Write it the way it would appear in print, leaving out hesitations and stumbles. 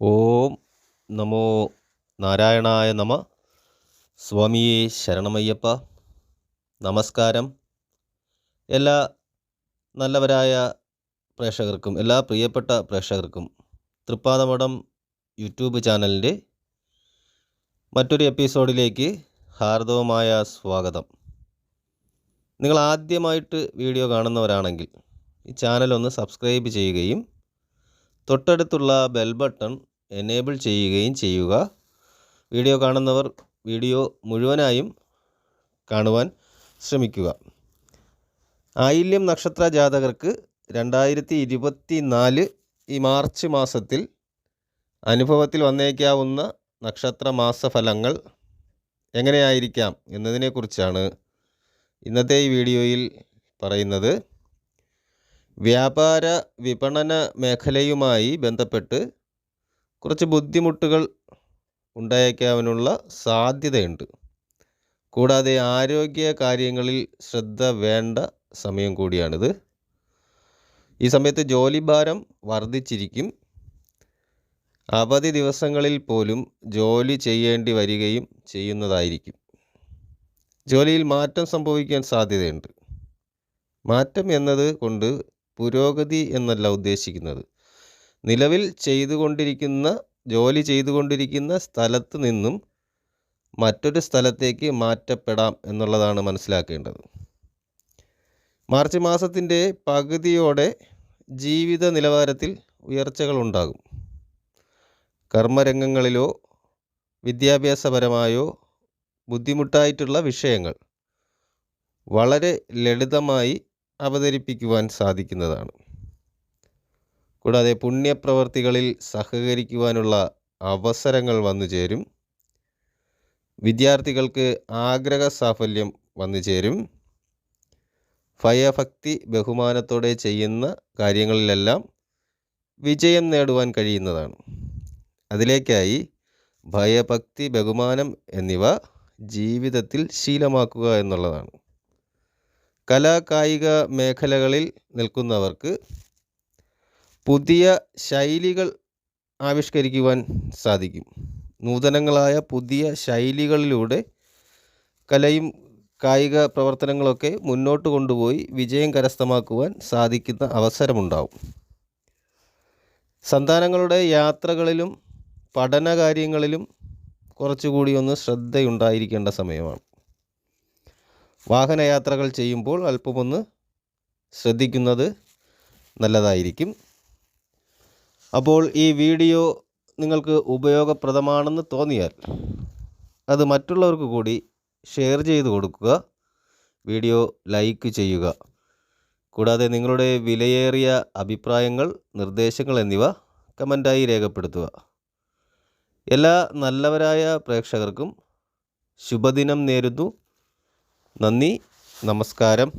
ഓം നമോ നാരായണായ നമ. സ്വാമിയേ ശരണമയ്യപ്പ. നമസ്കാരം. എല്ലാ നല്ലവരായ പ്രേക്ഷകർക്കും, എല്ലാ പ്രിയപ്പെട്ട പ്രേക്ഷകർക്കും തൃപ്പാദമഠം യൂട്യൂബ് ചാനലിൻ്റെ മറ്റൊരു എപ്പിസോഡിലേക്ക് ഹാർദവമായ സ്വാഗതം. നിങ്ങൾ ആദ്യമായിട്ട് വീഡിയോ കാണുന്നവരാണെങ്കിൽ ഈ ചാനൽ സബ്സ്ക്രൈബ് ചെയ്യുകയും തൊട്ടടുത്തുള്ള ബെൽ ബട്ടൺ എനേബിൾ ചെയ്യുകയും ചെയ്യുക. വീഡിയോ കാണുന്നവർ വീഡിയോ മുഴുവനായും കാണുവാൻ ശ്രമിക്കുക. ആയില്യം നക്ഷത്ര ജാതകർക്ക് 2024 ഈ മാർച്ച് മാസത്തിൽ അനുഭവത്തിൽ വന്നേക്കാവുന്ന നക്ഷത്ര മാസഫലങ്ങൾ എങ്ങനെയായിരിക്കാം എന്നതിനെക്കുറിച്ചാണ് ഇന്നത്തെ ഈ വീഡിയോയിൽ പറയുന്നത്. വ്യാപാര വിപണന മേഖലയുമായി ബന്ധപ്പെട്ട് കുറച്ച് ബുദ്ധിമുട്ടുകൾ ഉണ്ടായേക്കാനുള്ള സാധ്യതയുണ്ട്. കൂടാതെ ആരോഗ്യ കാര്യങ്ങളിൽ ശ്രദ്ധ വേണ്ട സമയം കൂടിയാണിത്. ഈ സമയത്ത് ജോലിഭാരം വർദ്ധിച്ചിരിക്കും. അവധി ദിവസങ്ങളിൽ പോലും ജോലി ചെയ്യേണ്ടി വരികയും ചെയ്യുന്നതായിരിക്കും. ജോലിയിൽ മാറ്റം സംഭവിക്കാൻ സാധ്യതയുണ്ട്. മാറ്റം എന്നത് കൊണ്ട് പുരോഗതി എന്നല്ല ഉദ്ദേശിക്കുന്നത്. നിലവിൽ ജോലി ചെയ്തുകൊണ്ടിരിക്കുന്ന സ്ഥലത്ത് നിന്നും മറ്റൊരു സ്ഥലത്തേക്ക് മാറ്റപ്പെടാം എന്നുള്ളതാണ് മനസ്സിലാക്കേണ്ടത്. മാർച്ച് മാസത്തിൻ്റെ പകുതിയോടെ ജീവിത നിലവാരത്തിൽ ഉയർച്ചകളുണ്ടാകും. കർമ്മരംഗങ്ങളിലോ വിദ്യാഭ്യാസപരമായോ ബുദ്ധിമുട്ടായിട്ടുള്ള വിഷയങ്ങൾ വളരെ ലളിതമായി അവതരിപ്പിക്കുവാൻ സാധിക്കുന്നതാണ്. കൂടാതെ പുണ്യപ്രവർത്തികളിൽ സഹകരിക്കുവാനുള്ള അവസരങ്ങൾ വന്നു ചേരും. വിദ്യാർത്ഥികൾക്ക് ആഗ്രഹ സാഫല്യം വന്നു ചേരും. ഭയഭക്തി ബഹുമാനത്തോടെ ചെയ്യുന്ന കാര്യങ്ങളിലെല്ലാം വിജയം നേടുവാൻ കഴിയുന്നതാണ്. അതിലേക്കായി ഭയഭക്തി ബഹുമാനം എന്നിവ ജീവിതത്തിൽ ശീലമാക്കുക എന്നുള്ളതാണ്. കലാകായിക മേഖലകളിൽ നിൽക്കുന്നവർക്ക് പുതിയ ശൈലികൾ ആവിഷ്കരിക്കുവാൻ സാധിക്കും. നൂതനങ്ങളായ പുതിയ ശൈലികളിലൂടെ കലയും കായിക പ്രവർത്തനങ്ങളൊക്കെ മുന്നോട്ട് കൊണ്ടുപോയി വിജയം കരസ്ഥമാക്കുവാൻ സാധിക്കുന്ന അവസരമുണ്ടാവും. സന്താനങ്ങളുടെ യാത്രകളിലും പഠന കാര്യങ്ങളിലും കുറച്ചുകൂടി ശ്രദ്ധയുണ്ടായിരിക്കേണ്ട സമയമാണ്. വാഹനയാത്രകൾ ചെയ്യുമ്പോൾ അല്പമൊന്ന് ശ്രദ്ധിക്കുന്നത് നല്ലതായിരിക്കും. അപ്പോൾ ഈ വീഡിയോ നിങ്ങൾക്ക് ഉപയോഗപ്രദമാണെന്ന് തോന്നിയാൽ അത് മറ്റുള്ളവർക്ക് കൂടി ഷെയർ ചെയ്ത് കൊടുക്കുക. വീഡിയോ ലൈക്ക് ചെയ്യുക. കൂടാതെ നിങ്ങളുടെ വിലയേറിയ അഭിപ്രായങ്ങൾ, നിർദ്ദേശങ്ങൾ എന്നിവ കമൻ്റായി രേഖപ്പെടുത്തുക. എല്ലാ നല്ലവരായ പ്രേക്ഷകർക്കും ശുഭദിനം നേരുന്നു. നന്ദി, നമസ്കാരം.